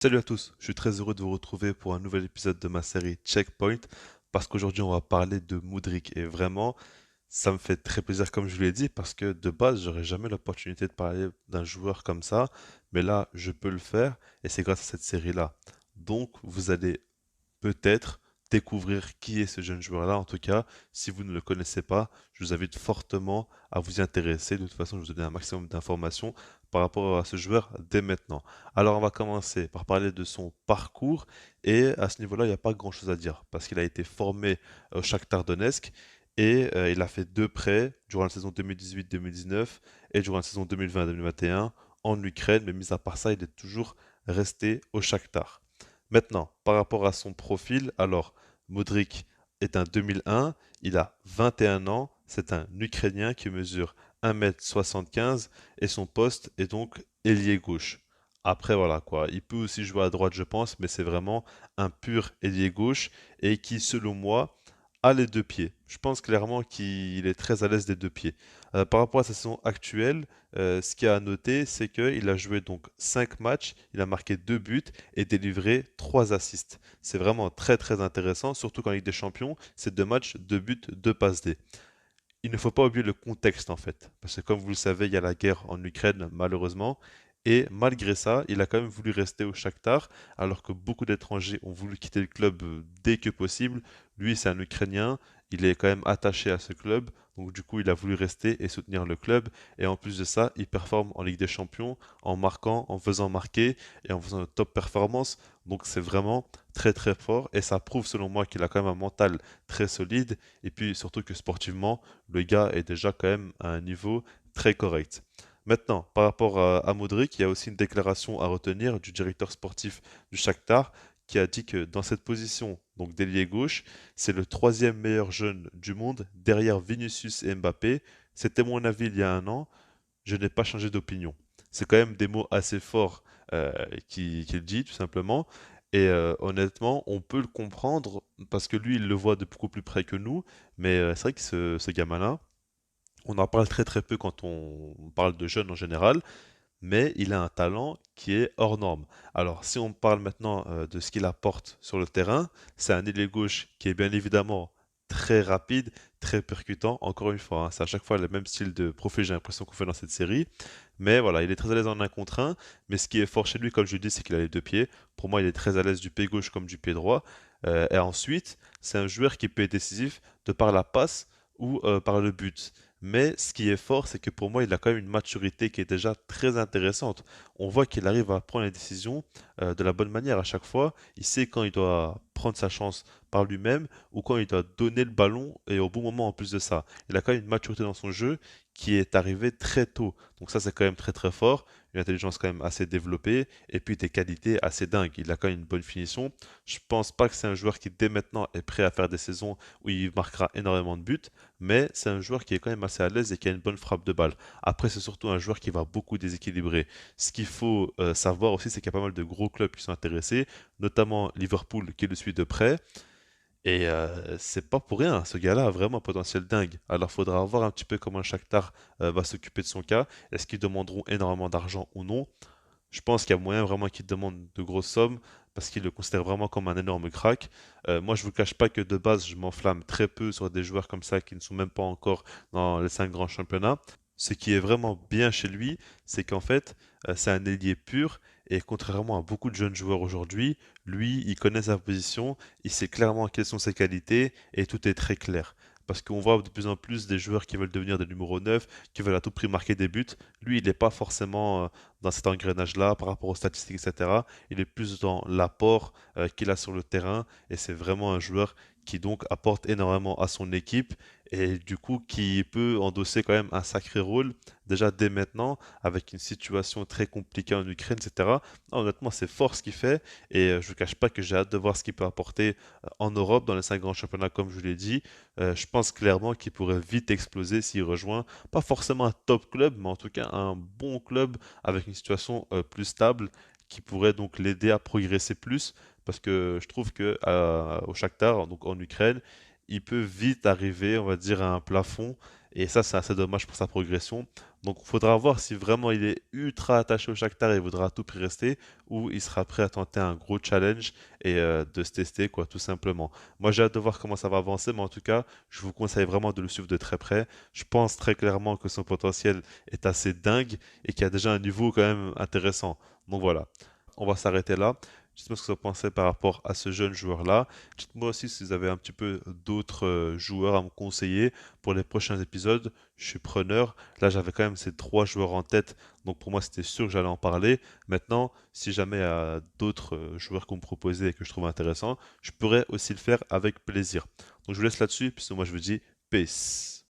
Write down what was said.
Salut à tous, je suis très heureux de vous retrouver pour un nouvel épisode de ma série Checkpoint parce qu'aujourd'hui on va parler de Mudryk et vraiment ça me fait très plaisir comme je vous l'ai dit parce que de base j'aurais jamais l'opportunité de parler d'un joueur comme ça mais là je peux le faire et c'est grâce à cette série-là. Donc vous allez peut-être découvrir qui est ce jeune joueur-là. En tout cas, si vous ne le connaissez pas, je vous invite fortement à vous y intéresser. De toute façon, je vous donne un maximum d'informations par rapport à ce joueur dès maintenant. Alors, on va commencer par parler de son parcours. Et à ce niveau-là, il n'y a pas grand-chose à dire parce qu'il a été formé au Shakhtar Donetsk et il a fait deux prêts durant la saison 2018-2019 et durant la saison 2020-2021 en Ukraine. Mais mis à part ça, il est toujours resté au Shakhtar. Maintenant, par rapport à son profil, alors Modric est un 2001, il a 21 ans, c'est un Ukrainien qui mesure 1,75 m et son poste est donc ailier gauche. Après, voilà quoi, il peut aussi jouer à droite, je pense, mais c'est vraiment un pur ailier gauche et qui, selon moi, a les deux pieds. Je pense clairement qu'il est très à l'aise des deux pieds. Par rapport à sa saison actuelle, ce qu'il y a à noter, c'est qu'il a joué donc 5 matchs, il a marqué 2 buts et délivré 3 assists. C'est vraiment très très intéressant, surtout qu'en Ligue des Champions, c'est 2 matchs, 2 buts, 2 passes D. Il ne faut pas oublier le contexte en fait, parce que comme vous le savez, il y a la guerre en Ukraine malheureusement, et malgré ça, il a quand même voulu rester au Shakhtar, alors que beaucoup d'étrangers ont voulu quitter le club dès que possible. Lui, c'est un Ukrainien, il est quand même attaché à ce club, donc du coup, il a voulu rester et soutenir le club, et en plus de ça, il performe en Ligue des Champions, en marquant, en faisant marquer, et en faisant de top performance, donc c'est vraiment très très fort, et ça prouve selon moi qu'il a quand même un mental très solide, et puis surtout que sportivement, le gars est déjà quand même à un niveau très correct. Maintenant, par rapport à Modric, il y a aussi une déclaration à retenir du directeur sportif du Shakhtar qui a dit que dans cette position, donc d'ailier gauche, c'est le troisième meilleur jeune du monde derrière Vinicius et Mbappé. C'était mon avis il y a un an, je n'ai pas changé d'opinion. C'est quand même des mots assez forts qu'il dit tout simplement. Et honnêtement, on peut le comprendre parce que lui, il le voit de beaucoup plus près que nous. Mais c'est vrai que ce gamin-là, on en parle très très peu quand on parle de jeunes en général, mais il a un talent qui est hors norme. Alors, si on parle maintenant de ce qu'il apporte sur le terrain, c'est un ailier gauche qui est bien évidemment très rapide, très percutant. Encore une fois, hein, c'est à chaque fois le même style de profil, j'ai l'impression qu'on fait dans cette série. Mais voilà, il est très à l'aise en un contre un. Mais ce qui est fort chez lui, comme je le dis, c'est qu'il a les deux pieds. Pour moi, il est très à l'aise du pied gauche comme du pied droit. Et ensuite, c'est un joueur qui peut être décisif de par la passe ou par le but. Mais ce qui est fort, c'est que pour moi, il a quand même une maturité qui est déjà très intéressante. On voit qu'il arrive à prendre les décisions de la bonne manière à chaque fois. Il sait quand il doit prendre sa chance par lui-même ou quand il doit donner le ballon et au bon moment en plus de ça. Il a quand même une maturité dans son jeu qui est arrivée très tôt. Donc ça, c'est quand même très très fort. Une intelligence quand même assez développée et puis des qualités assez dingues. Il a quand même une bonne finition. Je pense pas que c'est un joueur qui dès maintenant est prêt à faire des saisons où il marquera énormément de buts, mais c'est un joueur qui est quand même assez à l'aise et qui a une bonne frappe de balle. Après, c'est surtout un joueur qui va beaucoup déséquilibrer. Ce qu'il faut savoir aussi, c'est qu'il y a pas mal de gros clubs qui sont intéressés, notamment Liverpool qui le suit de près. Et c'est pas pour rien, ce gars-là a vraiment un potentiel dingue. Alors, faudra voir un petit peu comment Shakhtar va s'occuper de son cas. Est-ce qu'ils demanderont énormément d'argent ou non? Je pense qu'il y a moyen vraiment qu'ils demandent de grosses sommes parce qu'ils le considèrent vraiment comme un énorme crack. Moi, je vous cache pas que de base, je m'enflamme très peu sur des joueurs comme ça qui ne sont même pas encore dans les 5 grands championnats. Ce qui est vraiment bien chez lui, c'est qu'en fait, c'est un ailier pur et contrairement à beaucoup de jeunes joueurs aujourd'hui, lui, il connaît sa position, il sait clairement quelles sont ses qualités et tout est très clair. Parce qu'on voit de plus en plus des joueurs qui veulent devenir des numéros 9, qui veulent à tout prix marquer des buts. Lui, il n'est pas forcément dans cet engrenage-là par rapport aux statistiques, etc. Il est plus dans l'apport qu'il a sur le terrain et c'est vraiment un joueur qui donc apporte énormément à son équipe et du coup qui peut endosser quand même un sacré rôle déjà dès maintenant avec une situation très compliquée en Ukraine, etc. Non, honnêtement, c'est fort ce qu'il fait et je ne vous cache pas que j'ai hâte de voir ce qu'il peut apporter en Europe dans les 5 grands championnats comme je vous l'ai dit. Je pense clairement qu'il pourrait vite exploser s'il rejoint pas forcément un top club, mais en tout cas un bon club avec une situation plus stable qui pourrait donc l'aider à progresser plus parce que je trouve que au Shakhtar, donc en Ukraine, il peut vite arriver, on va dire, à un plafond et ça c'est assez dommage pour sa progression. Donc il faudra voir si vraiment il est ultra attaché au Shakhtar et il voudra à tout prix rester, ou il sera prêt à tenter un gros challenge et de se tester, quoi, tout simplement. Moi j'ai hâte de voir comment ça va avancer, mais en tout cas, je vous conseille vraiment de le suivre de très près. Je pense très clairement que son potentiel est assez dingue et qu'il y a déjà un niveau quand même intéressant. Donc voilà, on va s'arrêter là. Dites-moi ce que vous en pensez par rapport à ce jeune joueur-là. Dites-moi aussi si vous avez un petit peu d'autres joueurs à me conseiller pour les prochains épisodes. Je suis preneur. Là, j'avais quand même ces trois joueurs en tête, donc pour moi, c'était sûr que j'allais en parler. Maintenant, si jamais il y a d'autres joueurs qu'on me proposait et que je trouve intéressants, je pourrais aussi le faire avec plaisir. Donc je vous laisse là-dessus, puis moi je vous dis peace.